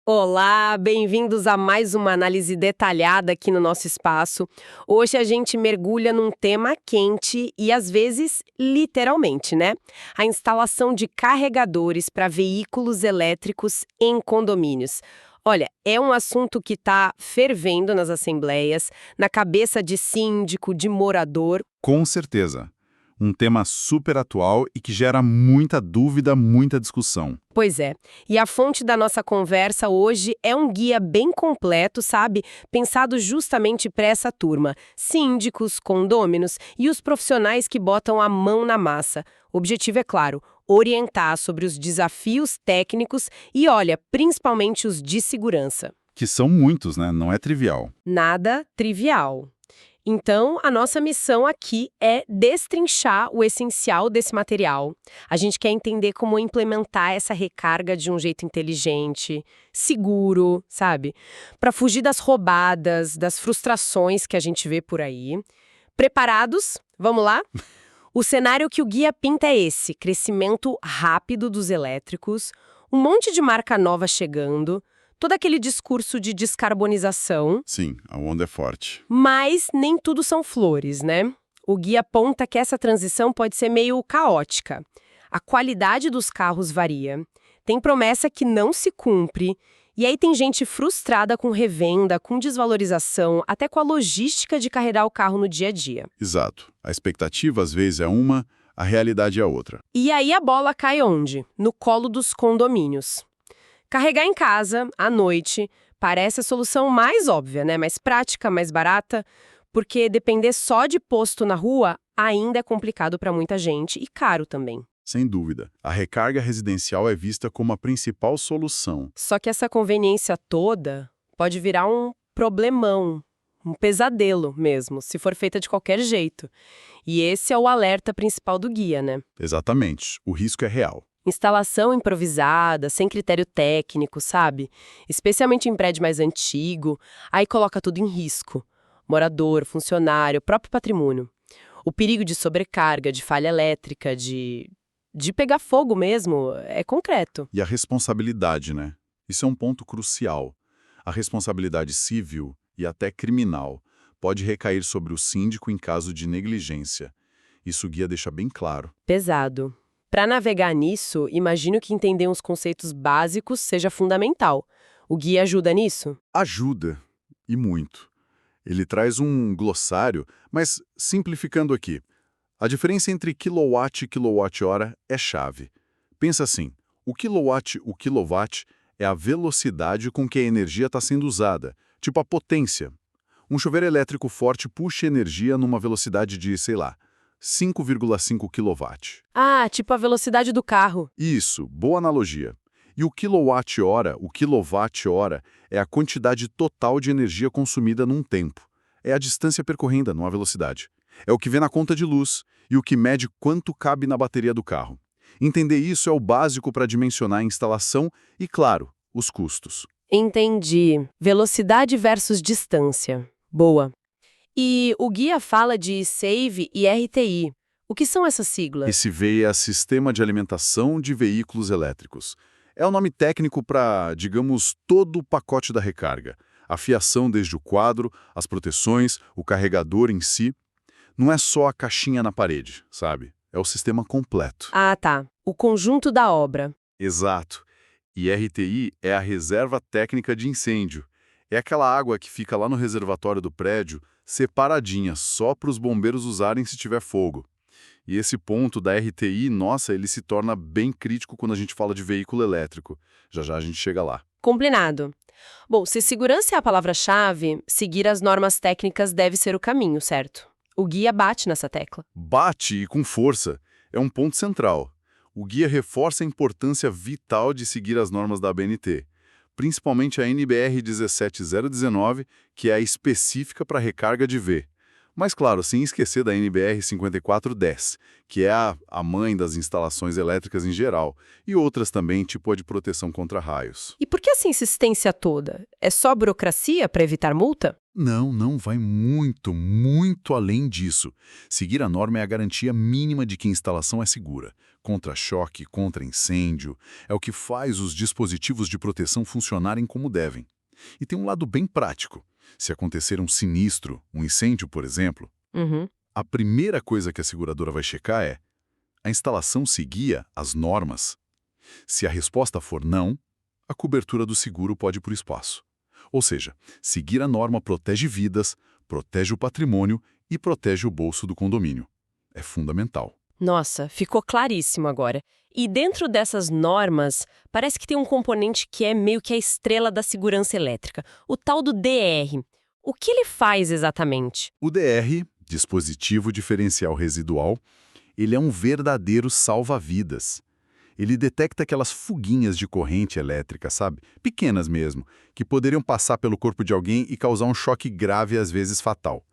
Olá, bem-vindos a mais uma análise detalhada aqui no nosso espaço. Hoje a gente mergulha num tema quente e às vezes literalmente, né? A instalação de carregadores para veículos elétricos em condomínios. Olha, é um assunto que está fervendo nas assembleias, na cabeça de síndico, de morador. Com certeza. Um tema super atual e que gera muita dúvida, muita discussão. Pois é. E a fonte da nossa conversa hoje é um guia bem completo, sabe? Pensado justamente para essa turma: síndicos, condôminos e os profissionais que botam a mão na massa. O objetivo é claro: orientar sobre os desafios técnicos e, olha, principalmente os de segurança. Que são muitos, né? Não é trivial. Nada trivial. Então, a nossa missão aqui é destrinchar o essencial desse material. A gente quer entender como implementar essa recarga de um jeito inteligente, seguro, sabe? Para fugir das roubadas, das frustrações que a gente vê por aí. Preparados? Vamos lá? O cenário que o guia pinta é esse: crescimento rápido dos elétricos, um monte de marca nova chegando, todo aquele discurso de descarbonização. Sim, a onda é forte. Mas nem tudo são flores, né? O guia aponta que essa transição pode ser meio caótica. A qualidade dos carros varia, tem promessa que não se cumpre, e aí tem gente frustrada com revenda, com desvalorização, até com a logística de carregar o carro no dia a dia. Exato. A expectativa às vezes é uma, a realidade é outra. E aí a bola cai onde? No colo dos condomínios. Carregar em casa, à noite, parece a solução mais óbvia, né? Mais prática, mais barata, porque depender só de posto na rua ainda é complicado para muita gente e caro também. Sem dúvida. A recarga residencial é vista como a principal solução. Só que essa conveniência toda pode virar um problemão, um pesadelo mesmo, se for feita de qualquer jeito. E esse é o alerta principal do guia, né? Exatamente. O risco é real. Instalação improvisada, sem critério técnico, sabe? Especialmente em prédio mais antigo, aí coloca tudo em risco. Morador, funcionário, próprio patrimônio. O perigo de sobrecarga, de falha elétrica, de pegar fogo mesmo, é concreto. E a responsabilidade, né? Isso é um ponto crucial. A responsabilidade civil e até criminal pode recair sobre o síndico em caso de negligência. Isso o guia deixa bem claro. Pesado. Para navegar nisso, imagino que entender uns conceitos básicos seja fundamental. O guia ajuda nisso? Ajuda, e muito. Ele traz um glossário, mas simplificando aqui. A diferença entre quilowatt e quilowatt-hora é chave. Pensa assim, o quilowatt é a velocidade com que a energia está sendo usada, tipo a potência. Um chuveiro elétrico forte puxa energia numa velocidade de, sei lá, 5,5 kW. Ah, tipo a velocidade do carro. Isso, boa analogia. E o quilowatt-hora é a quantidade total de energia consumida num tempo. É a distância percorrida, não a velocidade. É o que vê na conta de luz e o que mede quanto cabe na bateria do carro. Entender isso é o básico para dimensionar a instalação e, claro, os custos. Entendi. Velocidade versus distância. Boa. E o guia fala de SAVE e RTI. O que são essas siglas? Esse VEI é Sistema de Alimentação de Veículos Elétricos. É o nome técnico para, digamos, todo o pacote da recarga. A fiação desde o quadro, as proteções, o carregador em si. Não é só a caixinha na parede, sabe? É o sistema completo. Ah, tá. O conjunto da obra. Exato. E RTI é a Reserva Técnica de Incêndio. É aquela água que fica lá no reservatório do prédio, separadinha, só para os bombeiros usarem se tiver fogo. E esse ponto da RTI, nossa, ele se torna bem crítico quando a gente fala de veículo elétrico. Já já a gente chega lá. Combinado. Bom, se segurança é a palavra-chave, seguir as normas técnicas deve ser o caminho, certo? O guia bate nessa tecla. Bate e com força. É um ponto central. O guia reforça a importância vital de seguir as normas da ABNT, principalmente a NBR 17019, que é a específica para recarga de V. Mas, claro, sem esquecer da NBR 5410, que é a mãe das instalações elétricas em geral, e outras também, tipo a de proteção contra raios. E por que essa insistência toda? É só burocracia para evitar multa? Não, não, vai muito, muito além disso. Seguir a norma é a garantia mínima de que a instalação é segura. Contra choque, contra incêndio, é o que faz os dispositivos de proteção funcionarem como devem. E tem um lado bem prático. Se acontecer um sinistro, um incêndio, por exemplo, Uhum. a primeira coisa que a seguradora vai checar é: a instalação seguia as normas? Se a resposta for não, a cobertura do seguro pode ir para o espaço. Ou seja, seguir a norma protege vidas, protege o patrimônio e protege o bolso do condomínio. É fundamental. Nossa, ficou claríssimo agora. E dentro dessas normas, parece que tem um componente que é meio que a estrela da segurança elétrica, o tal do DR. O que ele faz exatamente? O DR, dispositivo diferencial residual, ele é um verdadeiro salva-vidas. Ele detecta aquelas fuguinhas de corrente elétrica, sabe? Pequenas mesmo, que poderiam passar pelo corpo de alguém e causar um choque grave, às vezes fatal.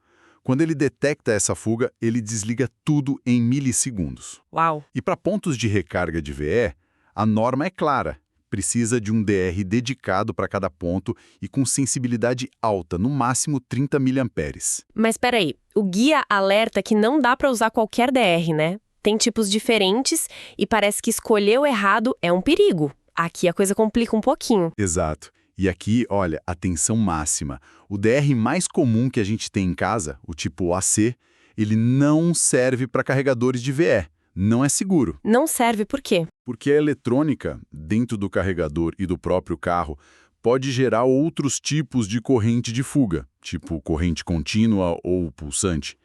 Quando ele detecta essa fuga, ele desliga tudo em milissegundos. Uau! E para pontos de recarga de VE, a norma é clara. Precisa de um DR dedicado para cada ponto e com sensibilidade alta, no máximo 30 miliamperes. Mas peraí, o guia alerta que não dá para usar qualquer DR, né? Tem tipos diferentes e parece que escolher o errado é um perigo. Aqui a coisa complica um pouquinho. Exato. E aqui, olha, atenção máxima. O DR mais comum que a gente tem em casa, o tipo AC, ele não serve para carregadores de VE. Não é seguro. Não serve por quê? Porque a eletrônica, dentro do carregador e do próprio carro, pode gerar outros tipos de corrente de fuga, tipo corrente contínua ou pulsante.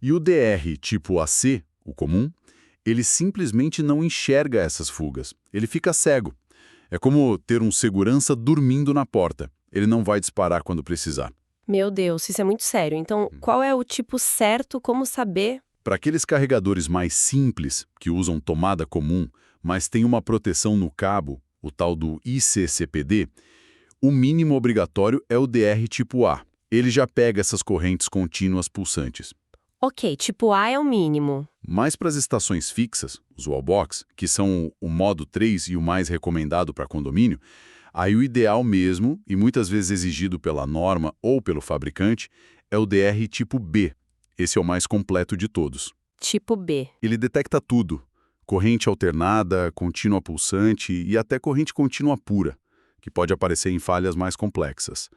E o DR tipo AC, o comum, ele simplesmente não enxerga essas fugas. Ele fica cego. É como ter um segurança dormindo na porta. Ele não vai disparar quando precisar. Meu Deus, isso é muito sério. Então, qual é o tipo certo, como saber? Para aqueles carregadores mais simples, que usam tomada comum, mas tem uma proteção no cabo, o tal do ICCPD, o mínimo obrigatório é o DR tipo A. Ele já pega essas correntes contínuas pulsantes. Ok, tipo A é o mínimo. Mas para as estações fixas, os wallbox, que são o modo 3 e o mais recomendado para condomínio, aí o ideal mesmo, e muitas vezes exigido pela norma ou pelo fabricante, é o DR tipo B. Esse é o mais completo de todos. Tipo B. Ele detecta tudo: corrente alternada, contínua pulsante e até corrente contínua pura, que pode aparecer em falhas mais complexas.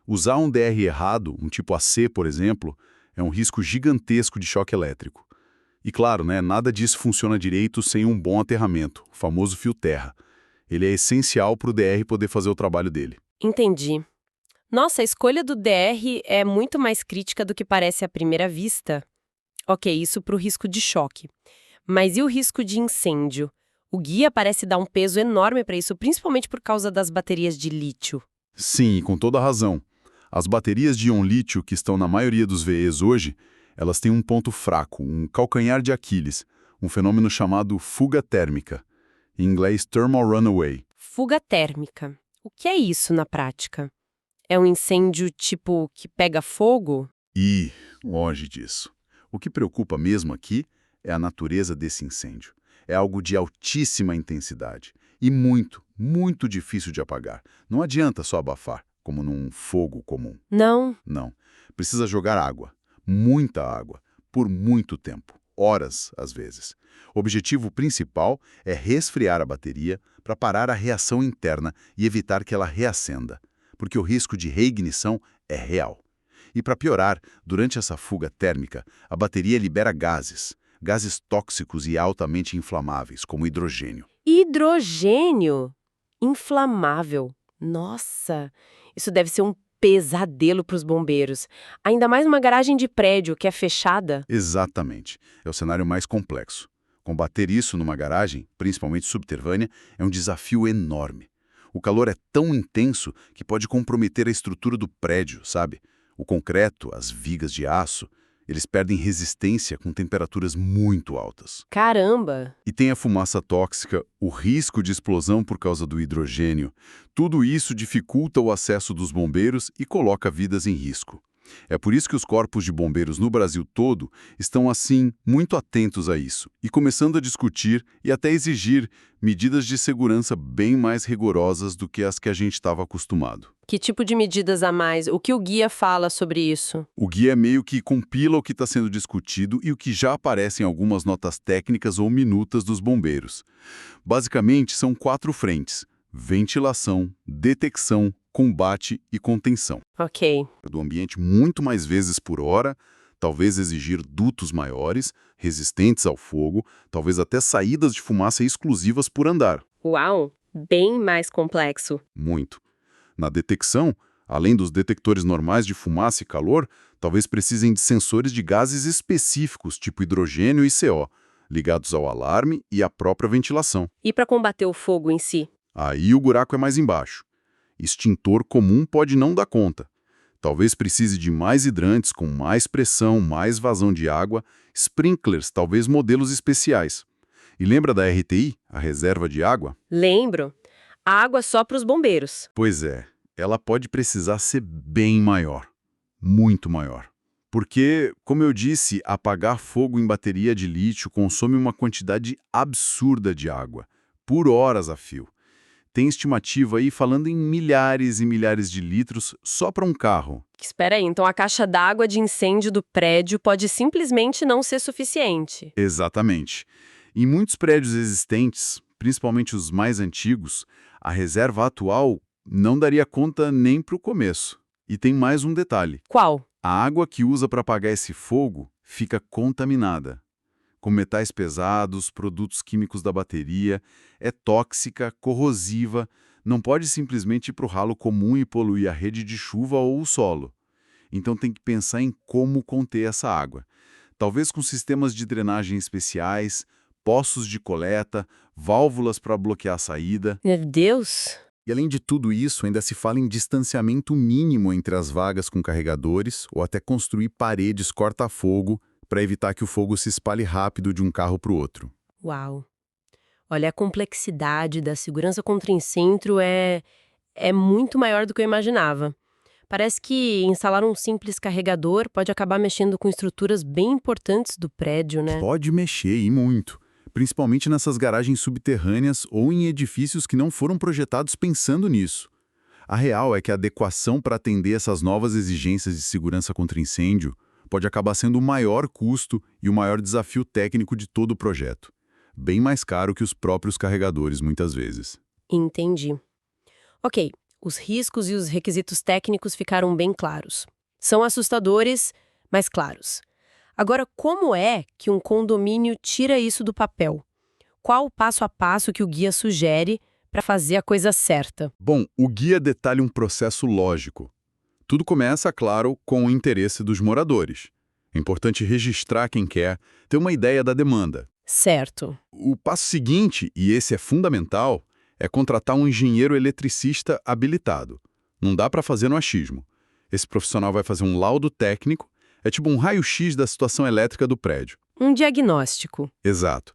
Usar um DR errado, um tipo AC, por exemplo, é um risco gigantesco de choque elétrico. E claro, né, nada disso funciona direito sem um bom aterramento, o famoso fio terra. Ele é essencial para o DR poder fazer o trabalho dele. Entendi. Nossa, a escolha do DR é muito mais crítica do que parece à primeira vista. Ok, isso para o risco de choque. Mas e o risco de incêndio? O guia parece dar um peso enorme para isso, principalmente por causa das baterias de lítio. Sim, com toda razão. As baterias de íon-lítio que estão na maioria dos VEs hoje, elas têm um ponto fraco, um calcanhar de Aquiles, um fenômeno chamado fuga térmica, em inglês thermal runaway. Fuga térmica. O que é isso na prática? É um incêndio tipo que pega fogo? E, longe disso. O que preocupa mesmo aqui é a natureza desse incêndio. É algo de altíssima intensidade e muito, muito difícil de apagar. Não adianta só abafar, como num fogo comum. Não. Não. Precisa jogar água, muita água, por muito tempo, horas às vezes. O objetivo principal é resfriar a bateria para parar a reação interna e evitar que ela reacenda, porque o risco de reignição é real. E para piorar, durante essa fuga térmica, a bateria libera gases tóxicos e altamente inflamáveis, como hidrogênio. Hidrogênio inflamável. Nossa, isso deve ser um pesadelo para os bombeiros. Ainda mais numa garagem de prédio que é fechada. Exatamente. É o cenário mais complexo. Combater isso numa garagem, principalmente subterrânea, é um desafio enorme. O calor é tão intenso que pode comprometer a estrutura do prédio, sabe? O concreto, as vigas de aço, eles perdem resistência com temperaturas muito altas. Caramba! E tem a fumaça tóxica, o risco de explosão por causa do hidrogênio. Tudo isso dificulta o acesso dos bombeiros e coloca vidas em risco. É por isso que os corpos de bombeiros no Brasil todo estão, assim, muito atentos a isso e começando a discutir e até exigir medidas de segurança bem mais rigorosas do que as que a gente estava acostumado. Que tipo de medidas a mais? O que o guia fala sobre isso? O guia meio que compila o que está sendo discutido e o que já aparece em algumas notas técnicas ou minutas dos bombeiros. Basicamente, são 4 frentes: ventilação, detecção, combate e contenção. Ok. Do ambiente muito mais vezes por hora, talvez exigir dutos maiores, resistentes ao fogo, talvez até saídas de fumaça exclusivas por andar. Uau! Bem mais complexo. Muito. Na detecção, além dos detectores normais de fumaça e calor, talvez precisem de sensores de gases específicos, tipo hidrogênio e CO, ligados ao alarme e à própria ventilação. E para combater o fogo em si? Aí o buraco é mais embaixo. Extintor comum pode não dar conta. Talvez precise de mais hidrantes com mais pressão, mais vazão de água, sprinklers, talvez modelos especiais. E lembra da RTI, a reserva de água? Lembro. Água só para os bombeiros. Pois é, ela pode precisar ser bem maior, muito maior. Porque, como eu disse, apagar fogo em bateria de lítio consome uma quantidade absurda de água, por horas a fio. Tem estimativa aí falando em milhares e milhares de litros só para um carro. Espera aí, então a caixa d'água de incêndio do prédio pode simplesmente não ser suficiente. Exatamente. Em muitos prédios existentes, principalmente os mais antigos, a reserva atual não daria conta nem para o começo. E tem mais um detalhe. Qual? A água que usa para apagar esse fogo fica contaminada, com metais pesados, produtos químicos da bateria, é tóxica, corrosiva, não pode simplesmente ir para o ralo comum e poluir a rede de chuva ou o solo. Então tem que pensar em como conter essa água. Talvez com sistemas de drenagem especiais, poços de coleta, válvulas para bloquear a saída. Meu Deus! E além de tudo isso, ainda se fala em distanciamento mínimo entre as vagas com carregadores ou até construir paredes corta-fogo para evitar que o fogo se espalhe rápido de um carro para o outro. Uau! Olha, a complexidade da segurança contra incêndio é muito maior do que eu imaginava. Parece que instalar um simples carregador pode acabar mexendo com estruturas bem importantes do prédio, né? Pode mexer e muito, principalmente nessas garagens subterrâneas ou em edifícios que não foram projetados pensando nisso. A real é que a adequação para atender essas novas exigências de segurança contra incêndio pode acabar sendo o maior custo e o maior desafio técnico de todo o projeto. Bem mais caro que os próprios carregadores, muitas vezes. Entendi. Ok, os riscos e os requisitos técnicos ficaram bem claros. São assustadores, mas claros. Agora, como é que um condomínio tira isso do papel? Qual o passo a passo que o guia sugere para fazer a coisa certa? Bom, o guia detalha um processo lógico. Tudo começa, claro, com o interesse dos moradores. É importante registrar quem quer, ter uma ideia da demanda. Certo. O passo seguinte, e esse é fundamental, é contratar um engenheiro eletricista habilitado. Não dá para fazer no achismo. Esse profissional vai fazer um laudo técnico, é tipo um raio-x da situação elétrica do prédio. Um diagnóstico. Exato.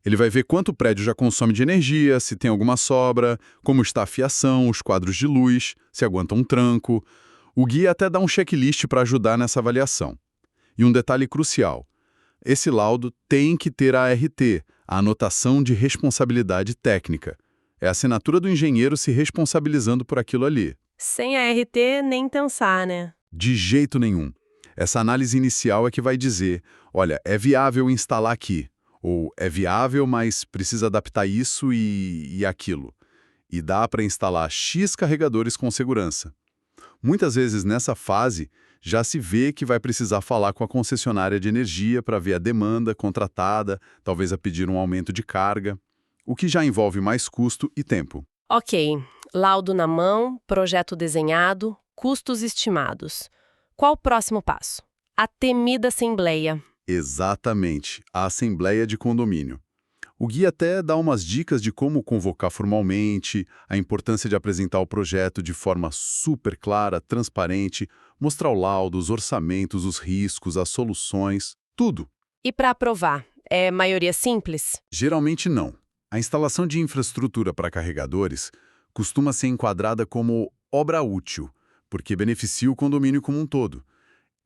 Ele vai ver quanto o prédio já consome de energia, se tem alguma sobra, como está a fiação, os quadros de luz, se aguenta um tranco. O guia até dá um checklist para ajudar nessa avaliação. E um detalhe crucial. Esse laudo tem que ter a ART, a anotação de responsabilidade técnica. É a assinatura do engenheiro se responsabilizando por aquilo ali. Sem a RT, nem pensar, né? De jeito nenhum. Essa análise inicial é que vai dizer, olha, é viável instalar aqui, ou é viável, mas precisa adaptar isso e aquilo. E dá para instalar X carregadores com segurança. Muitas vezes nessa fase, já se vê que vai precisar falar com a concessionária de energia para ver a demanda contratada, talvez a pedir um aumento de carga, o que já envolve mais custo e tempo. Ok, laudo na mão, projeto desenhado, custos estimados. Qual o próximo passo? A temida assembleia. Exatamente, a assembleia de condomínio. O guia até dá umas dicas de como convocar formalmente, a importância de apresentar o projeto de forma super clara, transparente, mostrar o laudo, os orçamentos, os riscos, as soluções, tudo. E para aprovar, é maioria simples? Geralmente não. A instalação de infraestrutura para carregadores costuma ser enquadrada como obra útil, porque beneficia o condomínio como um todo.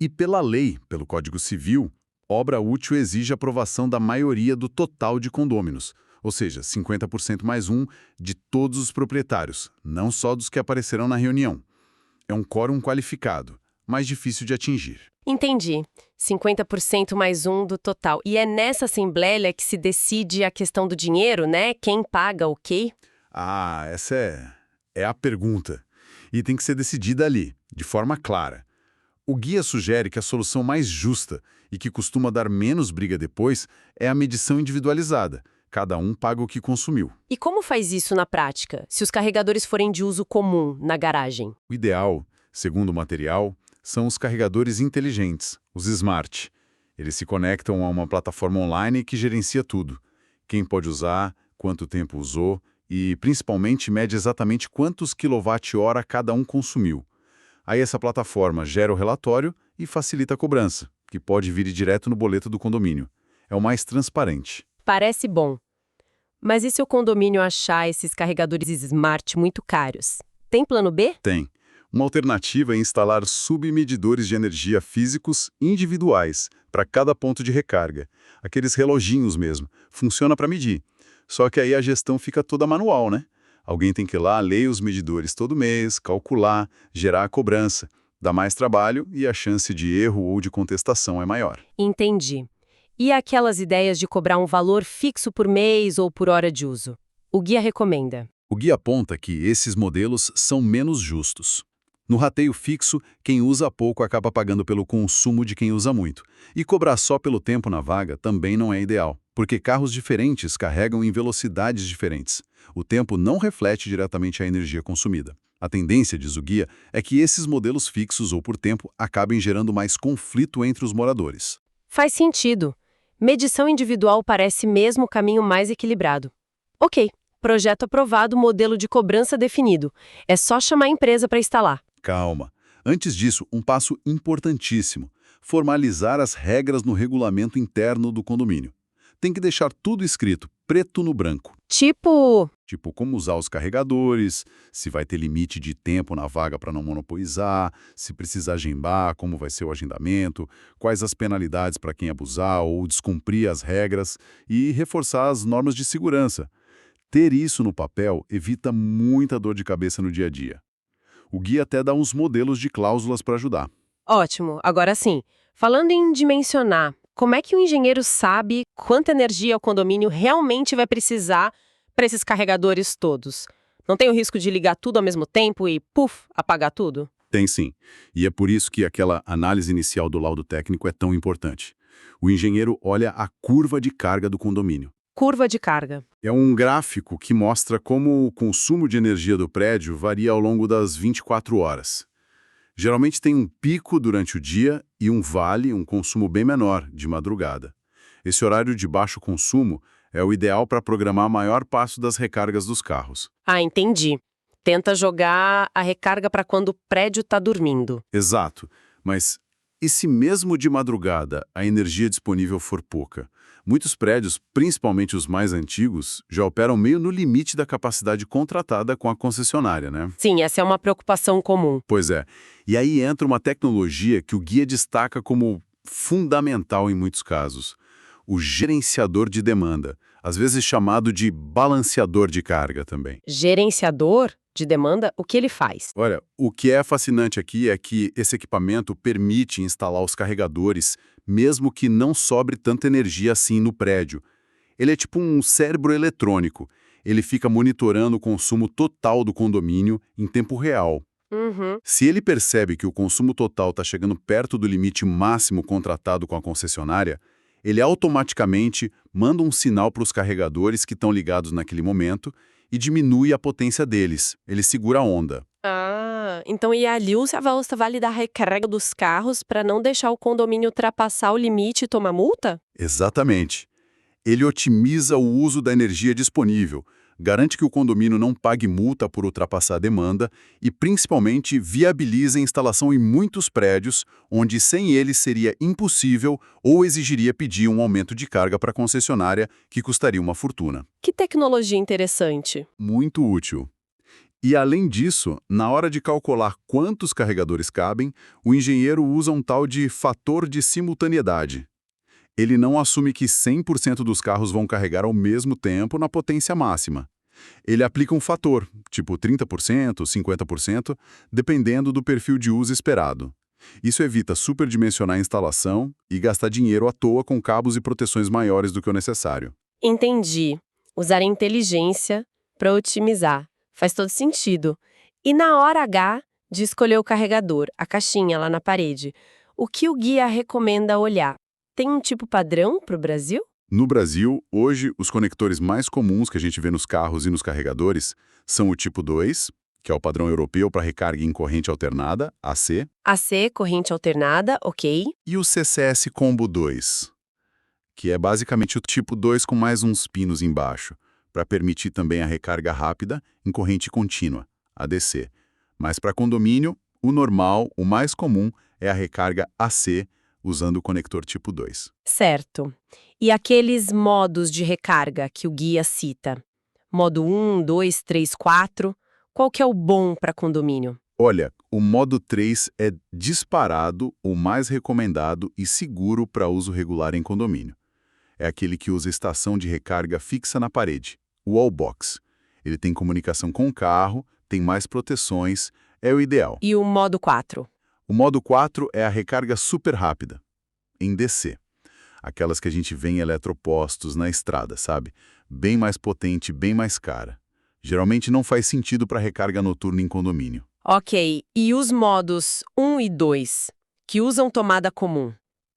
E pela lei, pelo Código Civil, obra útil exige aprovação da maioria do total de condôminos, ou seja, 50% mais um de todos os proprietários, não só dos que aparecerão na reunião. É um quórum qualificado, mais difícil de atingir. Entendi. 50% mais um do total. E é nessa assembleia que se decide a questão do dinheiro, né? Quem paga o quê? Ah, essa é a pergunta. E tem que ser decidida ali, de forma clara. O guia sugere que a solução mais justa e que costuma dar menos briga depois é a medição individualizada. Cada um paga o que consumiu. E como faz isso na prática, se os carregadores forem de uso comum na garagem? O ideal, segundo o material, são os carregadores inteligentes, os Smart. Eles se conectam a uma plataforma online que gerencia tudo. Quem pode usar, quanto tempo usou e, principalmente, mede exatamente quantos kWh cada um consumiu. Aí essa plataforma gera o relatório e facilita a cobrança, que pode vir direto no boleto do condomínio. É o mais transparente. Parece bom. Mas e se o condomínio achar esses carregadores Smart muito caros? Tem plano B? Tem. Uma alternativa é instalar submedidores de energia físicos individuais para cada ponto de recarga. Aqueles reloginhos mesmo. Funciona para medir. Só que aí a gestão fica toda manual, né? Alguém tem que ir lá, ler os medidores todo mês, calcular, gerar a cobrança. Dá mais trabalho e a chance de erro ou de contestação é maior. Entendi. E aquelas ideias de cobrar um valor fixo por mês ou por hora de uso? O guia recomenda. O guia aponta que esses modelos são menos justos. No rateio fixo, quem usa pouco acaba pagando pelo consumo de quem usa muito. E cobrar só pelo tempo na vaga também não é ideal, porque carros diferentes carregam em velocidades diferentes. O tempo não reflete diretamente a energia consumida. A tendência, diz o guia, é que esses modelos fixos ou por tempo acabem gerando mais conflito entre os moradores. Faz sentido. Medição individual parece mesmo o caminho mais equilibrado. Ok, projeto aprovado, modelo de cobrança definido. É só chamar a empresa para instalar. Calma. Antes disso, um passo importantíssimo: formalizar as regras no regulamento interno do condomínio. Tem que deixar tudo escrito, preto no branco. Tipo, Como usar os carregadores, se vai ter limite de tempo na vaga para não monopolizar, se precisar agendar, como vai ser o agendamento, quais as penalidades para quem abusar ou descumprir as regras e reforçar as normas de segurança. Ter isso no papel evita muita dor de cabeça no dia a dia. O guia até dá uns modelos de cláusulas para ajudar. ótimo. Agora sim, falando em dimensionar, como é que o engenheiro sabe quanta energia o condomínio realmente vai precisar para esses carregadores todos? Não tem o risco de ligar tudo ao mesmo tempo e, puf, apagar tudo? Tem sim. E é por isso que aquela análise inicial do laudo técnico é tão importante. O engenheiro olha a curva de carga do condomínio. Curva de carga. É um gráfico que mostra como o consumo de energia do prédio varia ao longo das 24 horas. Geralmente tem um pico durante o dia e um vale, um consumo bem menor, de madrugada. Esse horário de baixo consumo é o ideal para programar o maior passo das recargas dos carros. Ah, entendi. Tenta jogar a recarga para quando o prédio está dormindo. Exato. Mas e se mesmo de madrugada a energia disponível for pouca? Muitos prédios, principalmente os mais antigos, já operam meio no limite da capacidade contratada com a concessionária, né? Sim, essa é uma preocupação comum. Pois é. E aí entra uma tecnologia que o guia destaca como fundamental em muitos casos: o gerenciador de demanda, às vezes chamado de balanceador de carga também. Gerenciador de demanda, o que ele faz? Olha, o que é fascinante aqui é que esse equipamento permite instalar os carregadores, mesmo que não sobre tanta energia assim no prédio. Ele é tipo um cérebro eletrônico. Ele fica monitorando o consumo total do condomínio em tempo real. Uhum. Se ele percebe que o consumo total está chegando perto do limite máximo contratado com a concessionária, ele automaticamente manda um sinal para os carregadores que estão ligados naquele momento e diminui a potência deles. Ele segura a onda. Ah, então e ali o Valsta vale da recarga dos carros para não deixar o condomínio ultrapassar o limite e tomar multa? Exatamente. Ele otimiza o uso da energia disponível, garante que o condomínio não pague multa por ultrapassar a demanda e, principalmente, viabiliza a instalação em muitos prédios, onde sem ele seria impossível ou exigiria pedir um aumento de carga para a concessionária, que custaria uma fortuna. Que tecnologia interessante. Muito útil. E além disso, na hora de calcular quantos carregadores cabem, o engenheiro usa um tal de fator de simultaneidade. Ele não assume que 100% dos carros vão carregar ao mesmo tempo na potência máxima. Ele aplica um fator, tipo 30%, 50%, dependendo do perfil de uso esperado. Isso evita superdimensionar a instalação e gastar dinheiro à toa com cabos e proteções maiores do que o necessário. Entendi. Usar a inteligência para otimizar. Faz todo sentido. E na hora H de escolher o carregador, a caixinha lá na parede, o que o guia recomenda olhar? Tem um tipo padrão para o Brasil? No Brasil, hoje, os conectores mais comuns que a gente vê nos carros e nos carregadores são o tipo 2, que é o padrão europeu para recarga em corrente alternada, AC, AC, corrente alternada, ok. e o CCS Combo 2, que é basicamente o tipo 2 com mais uns pinos embaixo, para permitir também a recarga rápida em corrente contínua, ADC. Mas para condomínio, o normal, o mais comum, é a recarga AC, usando o conector tipo 2. Certo. E aqueles modos de recarga que o guia cita? Modo 1, 2, 3, 4. Qual que é o bom para condomínio? Olha, o modo 3 é disparado o mais recomendado e seguro para uso regular em condomínio. É aquele que usa estação de recarga fixa na parede, o wallbox. Ele tem comunicação com o carro, tem mais proteções, é o ideal. E o modo 4? O modo 4 é a recarga super rápida, em DC. Aquelas que a gente vê em eletropostos na estrada, sabe? Bem mais potente, bem mais cara. Geralmente não faz sentido para recarga noturna em condomínio. Ok. E os modos 1 e 2, que usam tomada comum?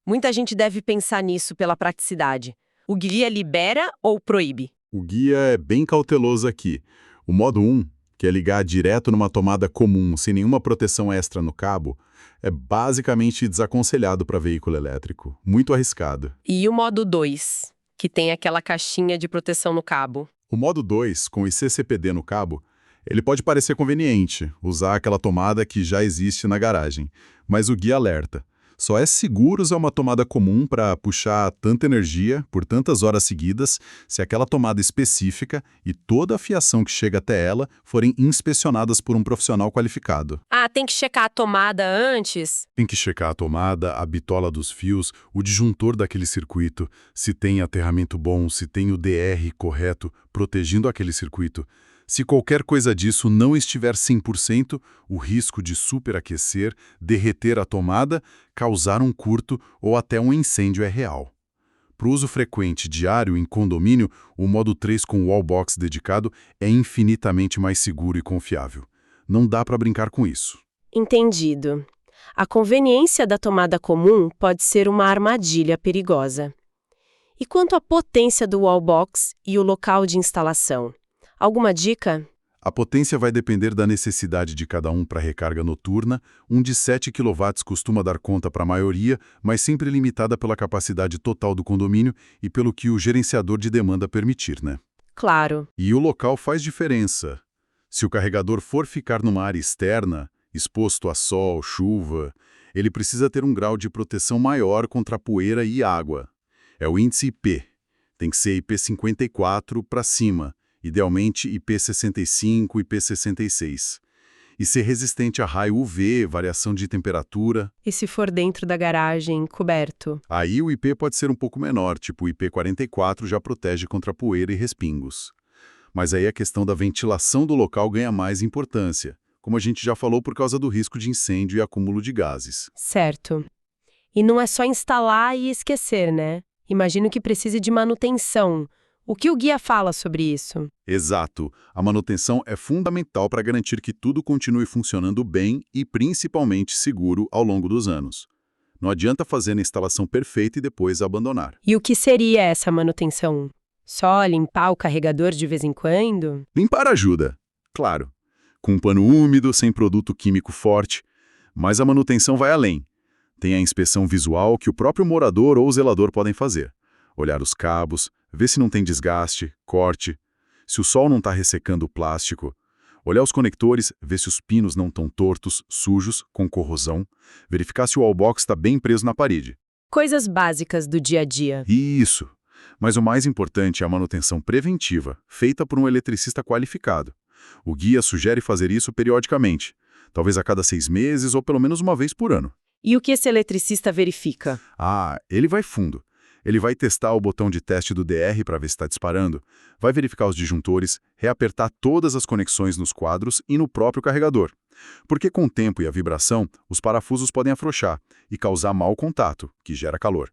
Muita gente deve pensar nisso pela praticidade. O guia libera ou proíbe? O guia é bem cauteloso aqui. O modo 1, que é ligar direto numa tomada comum, sem nenhuma proteção extra no cabo, é basicamente desaconselhado para veículo elétrico. Muito arriscado. E o modo 2, que tem aquela caixinha de proteção no cabo? O modo 2, com ICCPD no cabo, ele pode parecer conveniente, usar aquela tomada que já existe na garagem, mas o guia alerta. Só é seguro usar uma tomada comum para puxar tanta energia por tantas horas seguidas se aquela tomada específica e toda a fiação que chega até ela forem inspecionadas por um profissional qualificado. Ah, tem que checar a tomada antes? Tem que checar a tomada, a bitola dos fios, o disjuntor daquele circuito, se tem aterramento bom, se tem o DR correto, protegendo aquele circuito. Se qualquer coisa disso não estiver 100%, o risco de superaquecer, derreter a tomada, causar um curto ou até um incêndio é real. Para o uso frequente diário em condomínio, o modo 3 com wallbox dedicado é infinitamente mais seguro e confiável. Não dá para brincar com isso. Entendido. A conveniência da tomada comum pode ser uma armadilha perigosa. E quanto à potência do wallbox e o local de instalação? Alguma dica? A potência vai depender da necessidade de cada um para recarga noturna. Um de 7 kW costuma dar conta para a maioria, mas sempre limitada pela capacidade total do condomínio e pelo que o gerenciador de demanda permitir, né? Claro. E o local faz diferença. Se o carregador for ficar numa área externa, exposto a sol, chuva, ele precisa ter um grau de proteção maior contra poeira e água. É o índice IP. Tem que ser IP54 para cima. Idealmente IP65, IP66. E ser resistente a raio UV, variação de temperatura. E se for dentro da garagem, coberto? Aí o IP pode ser um pouco menor, tipo o IP44 já protege contra poeira e respingos. Mas aí a questão da ventilação do local ganha mais importância, como a gente já falou por causa do risco de incêndio e acúmulo de gases. Certo. E não é só instalar e esquecer, né? Imagino que precise de manutenção. O que o guia fala sobre isso? Exato. A manutenção é fundamental para garantir que tudo continue funcionando bem e principalmente seguro ao longo dos anos. Não adianta fazer a instalação perfeita e depois abandonar. E o que seria essa manutenção? Só limpar o carregador de vez em quando? Limpar ajuda, claro. Com um pano úmido, sem produto químico forte. Mas a manutenção vai além. Tem a inspeção visual que o próprio morador ou zelador podem fazer. Olhar os cabos, ver se não tem desgaste, corte, se o sol não está ressecando o plástico, olhar os conectores, ver se os pinos não estão tortos, sujos, com corrosão, verificar se o wallbox está bem preso na parede. Coisas básicas do dia a dia. Isso! Mas o mais importante é a manutenção preventiva, feita por um eletricista qualificado. O guia sugere fazer isso periodicamente, talvez a cada 6 meses ou pelo menos uma vez por ano. E o que esse eletricista verifica? Ele vai fundo. Ele vai testar o botão de teste do DR para ver se está disparando, vai verificar os disjuntores, reapertar todas as conexões nos quadros e no próprio carregador. Porque com o tempo e a vibração, os parafusos podem afrouxar e causar mau contato, que gera calor.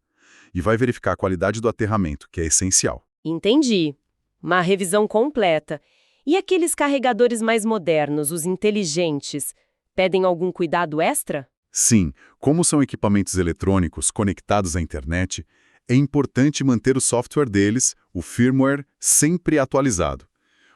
E vai verificar a qualidade do aterramento, que é essencial. Entendi. Uma revisão completa. E aqueles carregadores mais modernos, os inteligentes, pedem algum cuidado extra? Sim, como são equipamentos eletrônicos conectados à internet, é importante manter o software deles, o firmware, sempre atualizado.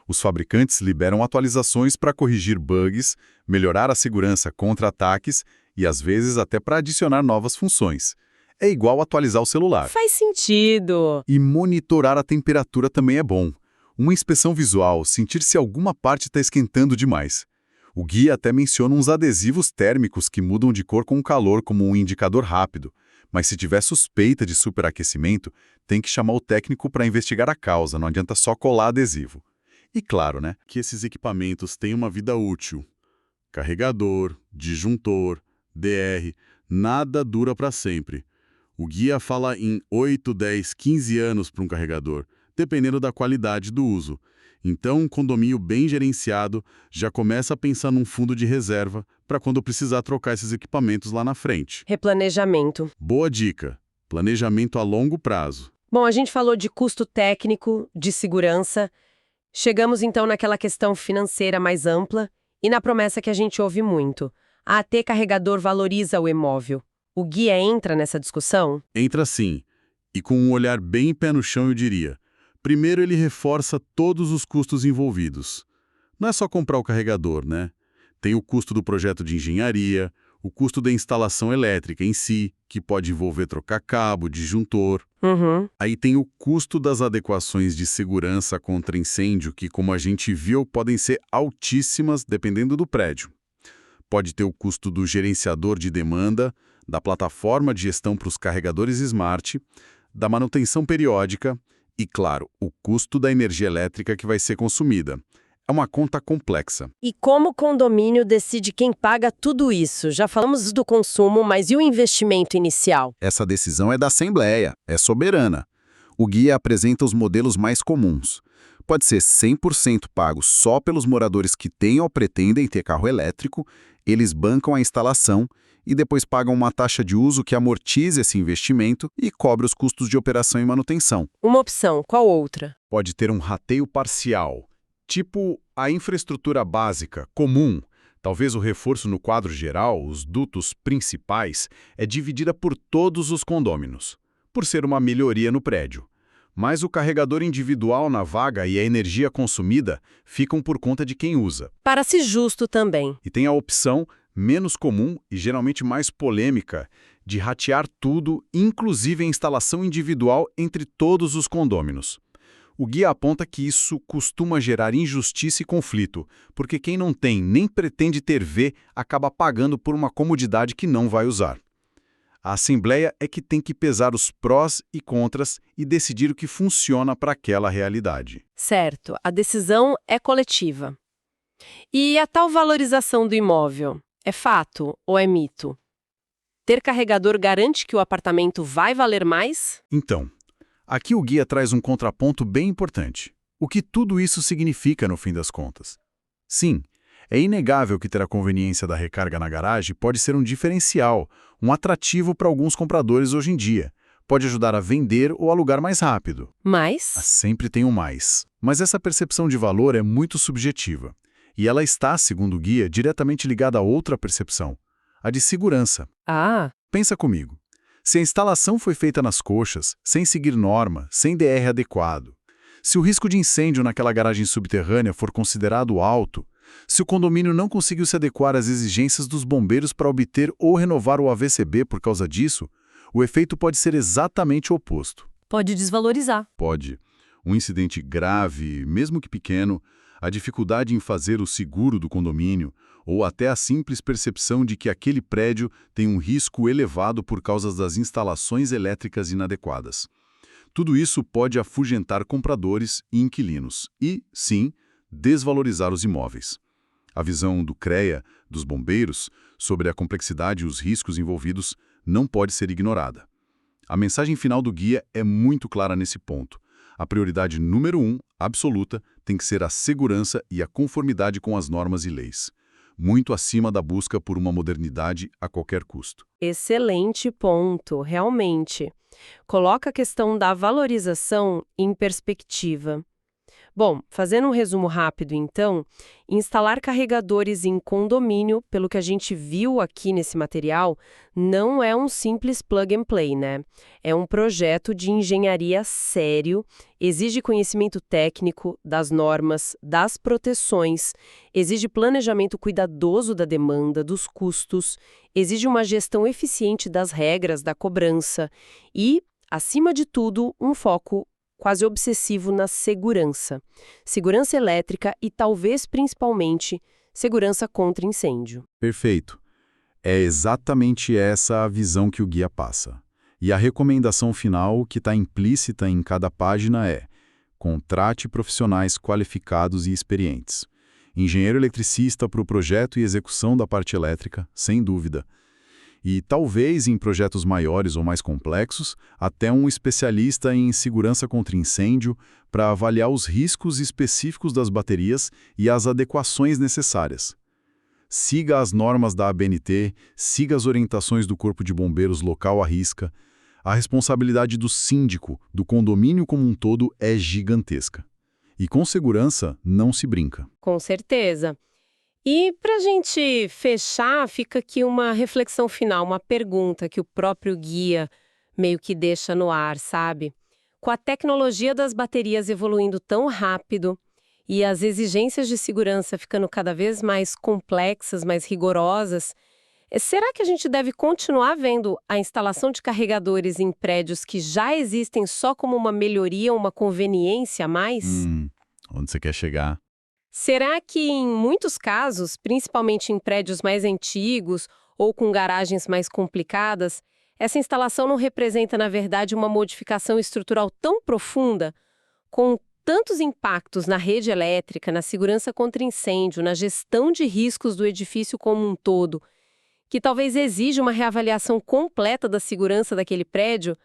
Os fabricantes liberam atualizações para corrigir bugs, melhorar a segurança contra ataques e, às vezes, até para adicionar novas funções. É igual atualizar o celular. Faz sentido. E monitorar a temperatura também é bom. Uma inspeção visual, sentir se alguma parte está esquentando demais. O guia até menciona uns adesivos térmicos que mudam de cor com o calor como um indicador rápido. Mas se tiver suspeita de superaquecimento, tem que chamar o técnico para investigar a causa, não adianta só colar adesivo. E claro, que esses equipamentos têm uma vida útil. Carregador, disjuntor, DR, nada dura para sempre. O guia fala em 8, 10, 15 anos para um carregador, dependendo da qualidade do uso. Então, um condomínio bem gerenciado já começa a pensar num fundo de reserva para quando precisar trocar esses equipamentos lá na frente. Replanejamento. Boa dica. Planejamento a longo prazo. Bom, a gente falou de custo técnico, de segurança. Chegamos então naquela questão financeira mais ampla e na promessa que a gente ouve muito. A AT Carregador valoriza o imóvel. O guia entra nessa discussão? Entra sim. E com um olhar bem pé no chão, eu diria. Primeiro, ele reforça todos os custos envolvidos. Não é só comprar o carregador, Tem o custo do projeto de engenharia, o custo da instalação elétrica em si, que pode envolver trocar cabo, disjuntor. Aí tem o custo das adequações de segurança contra incêndio, que, como a gente viu, podem ser altíssimas dependendo do prédio. Pode ter o custo do gerenciador de demanda, da plataforma de gestão para os carregadores smart, da manutenção periódica e, claro, o custo da energia elétrica que vai ser consumida. É uma conta complexa. E como o condomínio decide quem paga tudo isso? Já falamos do consumo, mas e o investimento inicial? Essa decisão é da Assembleia, é soberana. O guia apresenta os modelos mais comuns. Pode ser 100% pago só pelos moradores que têm ou pretendem ter carro elétrico, eles bancam a instalação e depois pagam uma taxa de uso que amortize esse investimento e cobre os custos de operação e manutenção. Uma opção, qual outra? Pode ter um rateio parcial, tipo a infraestrutura básica, comum, talvez o reforço no quadro geral, os dutos principais, é dividida por todos os condôminos, por ser uma melhoria no prédio. Mas o carregador individual na vaga e a energia consumida ficam por conta de quem usa. Para ser justo também. E tem a opção menos comum e geralmente mais polêmica de ratear tudo, inclusive a instalação individual entre todos os condôminos. O guia aponta que isso costuma gerar injustiça e conflito, porque quem não tem nem pretende ter V acaba pagando por uma comodidade que não vai usar. A Assembleia é que tem que pesar os prós e contras e decidir o que funciona para aquela realidade. Certo, a decisão é coletiva. E a tal valorização do imóvel? É fato ou é mito? Ter carregador garante que o apartamento vai valer mais? Então, aqui o guia traz um contraponto bem importante. O que tudo isso significa no fim das contas? Sim, é inegável que ter a conveniência da recarga na garagem pode ser um diferencial, um atrativo para alguns compradores hoje em dia. Pode ajudar a vender ou alugar mais rápido. Mas Sempre tem um mais. Mas essa percepção de valor é muito subjetiva. E ela está, segundo o guia, diretamente ligada a outra percepção, a de segurança. Pensa comigo. Se a instalação foi feita nas coxas, sem seguir norma, sem DR adequado, se o risco de incêndio naquela garagem subterrânea for considerado alto, se o condomínio não conseguiu se adequar às exigências dos bombeiros para obter ou renovar o AVCB por causa disso, o efeito pode ser exatamente o oposto. pode desvalorizar. Pode. Um incidente grave, mesmo que pequeno, a dificuldade em fazer o seguro do condomínio, ou até a simples percepção de que aquele prédio tem um risco elevado por causa das instalações elétricas inadequadas. Tudo isso pode afugentar compradores e inquilinos e, sim, desvalorizar os imóveis. A visão do CREA, dos bombeiros, sobre a complexidade e os riscos envolvidos não pode ser ignorada. A mensagem final do guia é muito clara nesse ponto. A prioridade número 1, absoluta, tem que ser a segurança e a conformidade com as normas e leis, muito acima da busca por uma modernidade a qualquer custo. Excelente ponto, realmente. Coloca a questão da valorização em perspectiva. Bom, fazendo um resumo rápido, então, instalar carregadores em condomínio, pelo que a gente viu aqui nesse material, não é um simples plug and play, né? É um projeto de engenharia sério, exige conhecimento técnico das normas, das proteções, exige planejamento cuidadoso da demanda, dos custos, exige uma gestão eficiente das regras da cobrança e, acima de tudo, um foco quase obsessivo na segurança. Segurança elétrica e, talvez principalmente, segurança contra incêndio. Perfeito. É exatamente essa a visão que o guia passa. E a recomendação final que está implícita em cada página é: contrate profissionais qualificados e experientes. Engenheiro eletricista para o projeto e execução da parte elétrica, sem dúvida. E talvez em projetos maiores ou mais complexos, até um especialista em segurança contra incêndio para avaliar os riscos específicos das baterias e as adequações necessárias. Siga as normas da ABNT, siga as orientações do Corpo de Bombeiros local à risca. A responsabilidade do síndico, do condomínio como um todo, é gigantesca. E com segurança não se brinca. Com certeza. E para a gente fechar, fica aqui uma reflexão final, uma pergunta que o próprio guia meio que deixa no ar, sabe? Com a tecnologia das baterias evoluindo tão rápido e as exigências de segurança ficando cada vez mais complexas, mais rigorosas, será que a gente deve continuar vendo a instalação de carregadores em prédios que já existem só como uma melhoria, uma conveniência a mais? Onde você quer chegar? Será que, em muitos casos, principalmente em prédios mais antigos ou com garagens mais complicadas, essa instalação não representa, na verdade, uma modificação estrutural tão profunda, com tantos impactos na rede elétrica, na segurança contra incêndio, na gestão de riscos do edifício como um todo, que talvez exija uma reavaliação completa da segurança daquele prédio,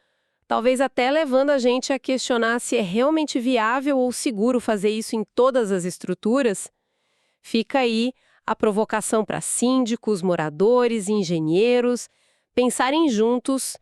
talvez até levando a gente a questionar se é realmente viável ou seguro fazer isso em todas as estruturas? Fica aí a provocação para síndicos, moradores e engenheiros pensarem juntos